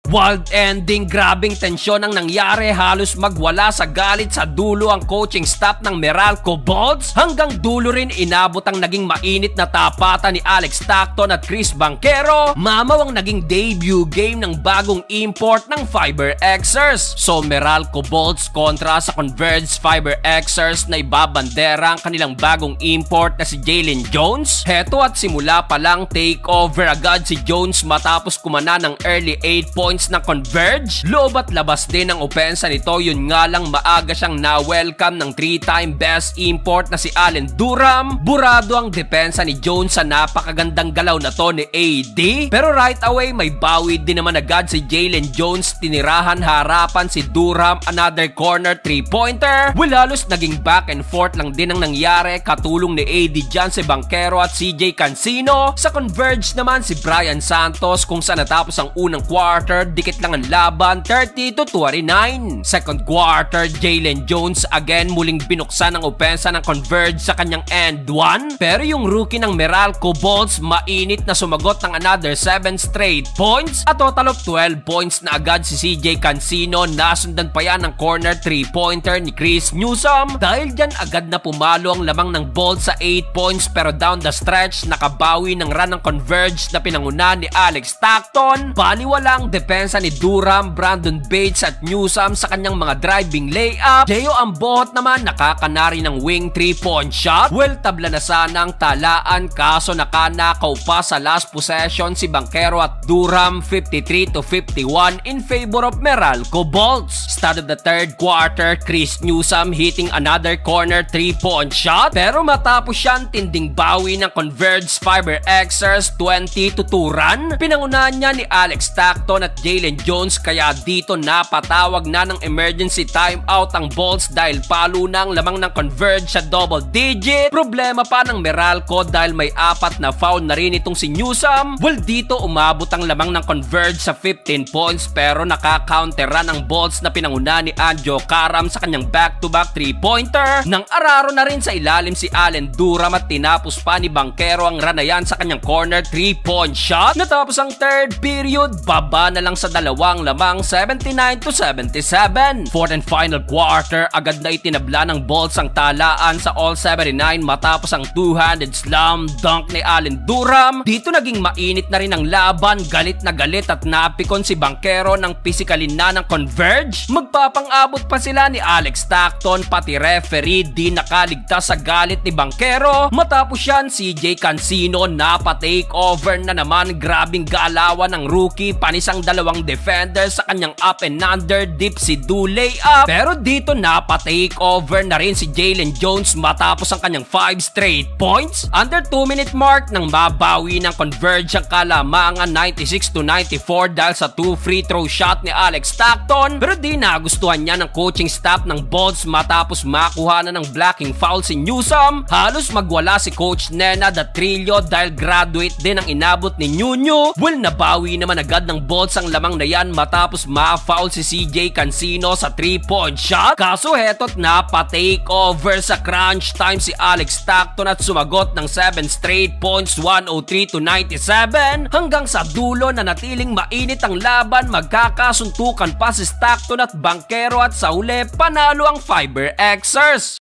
Wild ending, grabing tensyon ang nangyari, halos magwala sa galit sa dulo ang coaching staff ng Meralco Bolts. Hanggang dulo rin inabot ang naging mainit na tapatan ni Alex Stockton at Chris Banchero. Mamaw ang naging debut game ng bagong import ng Fiber Xers. So Meralco Bolts kontra sa Converge Fiber Xers na ibabandera ang kanilang bagong import na si Jalen Jones. Heto at simula pa lang takeover agad si Jones matapos kumana ng early 8 points ng Converge. Loob at labas din ang opensa nito, yun nga lang maaga siyang na-welcome ng 3-time best import na si Allen Durham. Burado ang depensa ni Jones sa napakagandang galaw na to ni AD. Pero right away may bawi din naman agad si Jalen Jones, tinirahan harapan si Durham, another corner 3-pointer. Halos naging back and forth lang din ang nangyari, katulong ni AD dyan si Banchero at CJ Cancino. Sa Converge naman si Brian Santos kung saan natapos ang unang quarter, dikit lang ang laban, 30-29. Second quarter, Jalen Jones again muling binuksan ang opensa ng Converge sa kanyang end 1. Pero yung rookie ng Meralco Bolts mainit na sumagot ng another 7 straight points. A total of 12 points na agad si CJ Cancino. Nasundan pa yan ng corner 3-pointer ni Chris Newsom. Dahil dyan agad na pumalo ang lamang ng Bolts sa 8 points, pero down the stretch nakabawi ng run ng Converge na pinanguna ni Alex Stockton. Baliwala ang depensa ni Durham, Brandon Bates at Newsom sa kanyang mga driving layup. Jeyo Ambohot naman nakakanari ng wing 3-point shot. Well, tabla na sana ang talaan kaso nakanakaw pa sa last possession si Banchero at Durham, 53-51 in favor of Meralco Bolts. Start of the third quarter, Chris Newsom hitting another corner 3-point shot, pero matapos siyan tinding bawi ng Converge Fiber Xers 20-2 run. Pinangunahan niya ni Alex Stockton at Jalen Jones, kaya dito napatawag na ng emergency timeout ang Bolts dahil palo na ang lamang ng Converge sa double digit. Problema pa ng Meralco dahil may 4 na foul na rin itong si Newsom. Well, dito umabot ang lamang ng Converge sa 15 points, pero nakaka-counteran ang Bolts na pinanguna ni Anjo Karam sa kanyang back-to-back 3-pointer. Nang araro na rin sa ilalim si Allen Durham at tinapos pa ni Banchero ang ranayan sa kanyang corner 3-point shot. Natapos ang third period, baba na lang sa dalawang lamang, 79-77. Fourth and final quarter, agad na itinabla ng Bolts ang talaan sa all-79 matapos ang two-handed slam dunk ni Allen Durham. Dito naging mainit na rin ang laban, galit na galit at napikon si Banchero ng physical na ng Converge. Magpapang-abot pa sila ni Alex Stockton, pati referee di nakaligtas sa galit ni Banchero. Matapos yan, CJ Cancino napa-take over na naman. Grabing galawan ng rookie, panisang dalawang defenders sa kanyang up and under deep si do layup. Pero dito napa-take over na rin si Jalen Jones matapos ang kanyang 5 straight points. Under 2-minute mark nang mabawi ng Converge ang kalamangan, 96-94 dahil sa 2 free throw shot ni Alex Stockton. Pero di nagustuhan niya ng coaching staff ng Bolts matapos makuha na ng blocking foul si Newsom. Halos magwala si Coach Nena Datrillo dahil graduate din ang inabot ni Nunyo. Well, nabawi naman agad ng Bolts ang lamang na yan matapos ma-foul si CJ Cancino sa 3-point shot. Kaso heto't napa-take over sa crunch time si Alex Stockton at sumagot ng 7 straight points, 103-97. Hanggang sa dulo na natiling mainit ang laban, magkakasuntukan pa si Stockton at Banchero at sa huli panalo ang Fiber Xers.